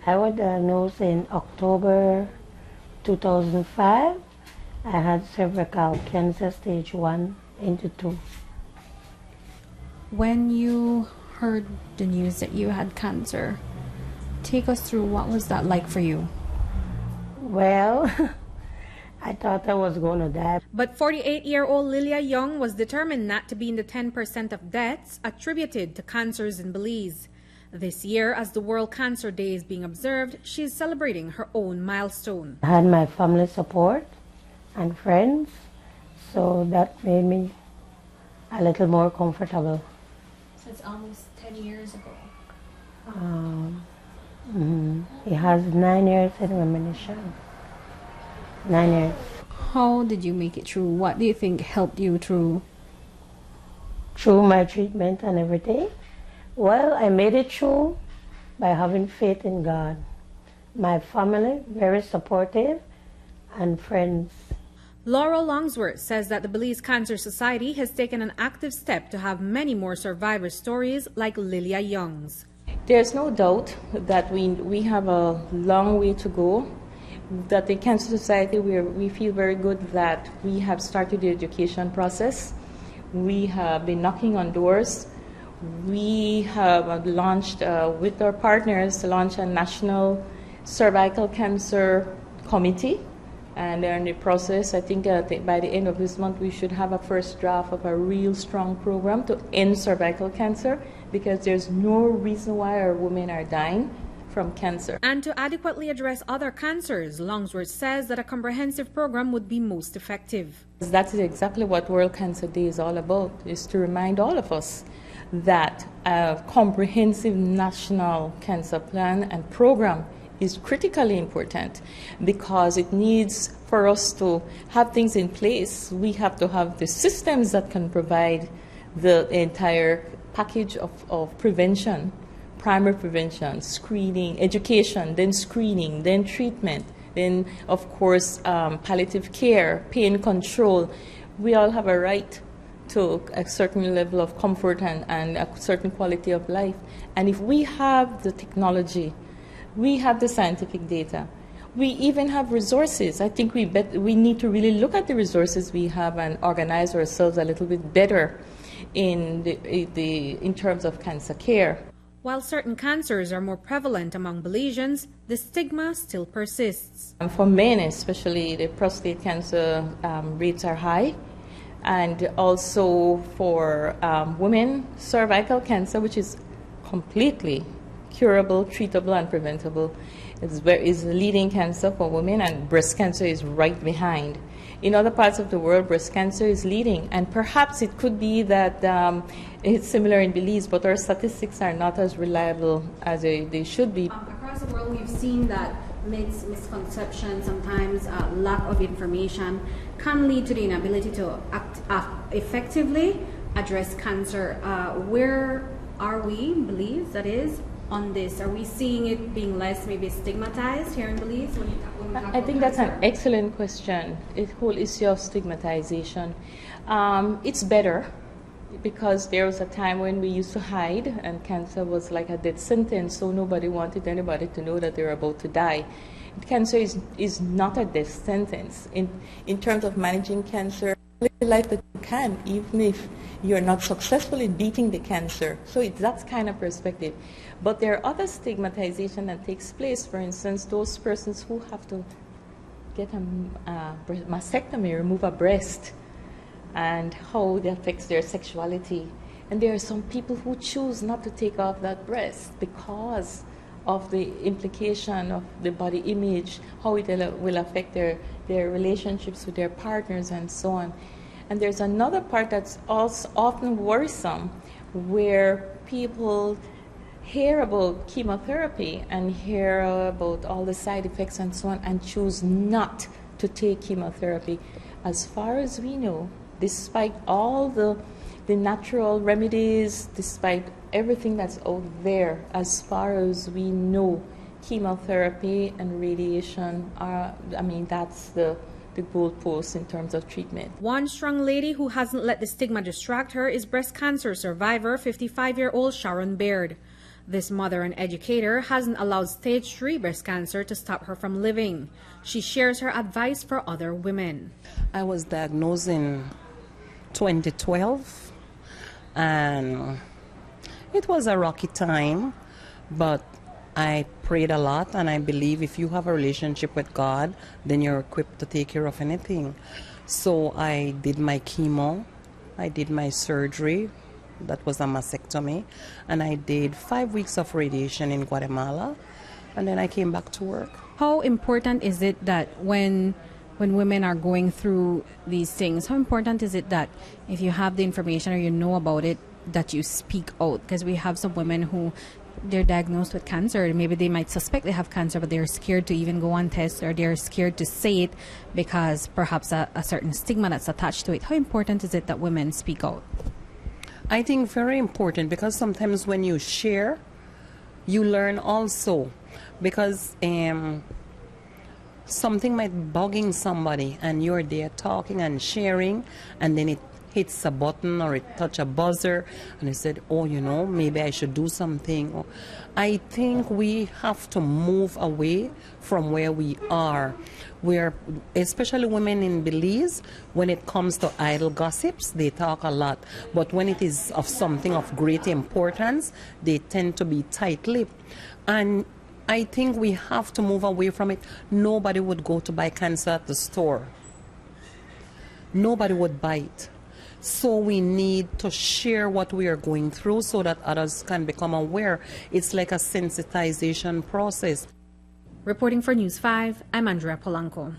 I was diagnosed in October 2005. I had cervical cancer stage 1 into 2. When you heard the news that you had cancer, take us through what was that like for you? Well, I thought I was going to die. But 48-year-old Lilia Young was determined not to be in the 10% of deaths attributed to cancers in Belize. This year, as the World Cancer Day is being observed, she is celebrating her own milestone. I had my family support and friends, so that made me a little more comfortable. So it's almost 10 years ago. It has 9 years in remission. 9 years. How did you make it through? What do you think helped you through? Through my treatment and everything? Well, I made it through by having faith in God. My family, very supportive, and friends. Laurel Longsworth says that the Belize Cancer Society has taken an active step to have many more survivor stories like Lilia Young's. There's no doubt that we have a long way to go. That the Cancer Society, we feel very good that we have started the education process. We have been knocking on doors. We have launched, with our partners, launched a national cervical cancer committee. And they're in the process. I think by the end of this month, we should have a first draft of a real strong program to end cervical cancer, because there's no reason why our women are dying from cancer. And to adequately address other cancers, Longsworth says that a comprehensive program would be most effective. That is exactly what World Cancer Day is all about, is to remind all of us that a comprehensive national cancer plan and program is critically important, because it needs, for us to have things in place, we have to have the systems that can provide the entire package of prevention, primary prevention, screening, education, then screening, then treatment, then of course palliative care, pain control. We all have a right to a certain level of comfort and a certain quality of life. And if we have the technology, we have the scientific data, we even have resources. I think we need to really look at the resources we have and organize ourselves a little bit better in terms of cancer care. While certain cancers are more prevalent among Belizeans, the stigma still persists. And for men especially, the prostate cancer rates are high. And also for women, cervical cancer, which is completely curable, treatable, and preventable, is the leading cancer for women, and breast cancer is right behind. In other parts of the world, breast cancer is leading, and perhaps it could be that it's similar in Belize, but our statistics are not as reliable as they should be. Across the world, we've seen that misconception, sometimes lack of information, can lead to the inability to effectively address cancer. Where are we, Belize, that is, on this? Are we seeing it being less maybe stigmatized here in Belize? I think that's an excellent question. The whole issue of stigmatization. It's better, because there was a time when we used to hide, and cancer was like a death sentence, so nobody wanted anybody to know that they were about to die. Cancer is not a death sentence. In terms of managing cancer, live the life that you can, even if you're not successful in beating the cancer. So it's that kind of perspective. But there are other stigmatization that takes place. For instance, those persons who have to get a mastectomy, remove a breast, and how that affects their sexuality. And there are some people who choose not to take off that breast because of the implication of the body image, how it will affect their relationships with their partners and so on. And there's another part that's also often worrisome, where people hear about chemotherapy and hear about all the side effects and so on, and choose not to take chemotherapy. As far as we know, despite all the natural remedies, despite everything that's out there, as far as we know, chemotherapy and radiation are, that's the goalpost in terms of treatment. One strong lady who hasn't let the stigma distract her is breast cancer survivor 55-year-old Sharon Baird. This mother and educator hasn't allowed stage 3 breast cancer to stop her from living. She shares her advice for other women. I was diagnosed in 2012, and it was a rocky time, but I prayed a lot, and I believe if you have a relationship with God, then you're equipped to take care of anything. So I did my chemo, I did my surgery, that was a mastectomy, and I did 5 weeks of radiation in Guatemala, and then I came back to work. How important is it that when women are going through these things, how important is it that if you have the information or you know about it, that you speak out? Because we have some women who they're diagnosed with cancer. Maybe they might suspect they have cancer, but they're scared to even go on tests, or they're scared to say it because perhaps a certain stigma that's attached to it. How important is it that women speak out? I think very important, because sometimes when you share, you learn also, because something might be bugging somebody and you're there talking and sharing, and then it hits a button or it touch a buzzer and it said, oh, you know, maybe I should do something. I think we have to move away from where we are. We're, especially women in Belize, when it comes to idle gossips, they talk a lot. But when it is of something of great importance, they tend to be tight-lipped. And I think we have to move away from it. Nobody would go to buy cancer at the store. Nobody would buy it. So we need to share what we are going through so that others can become aware. It's like a sensitization process. Reporting for News 5, I'm Andrea Polanco.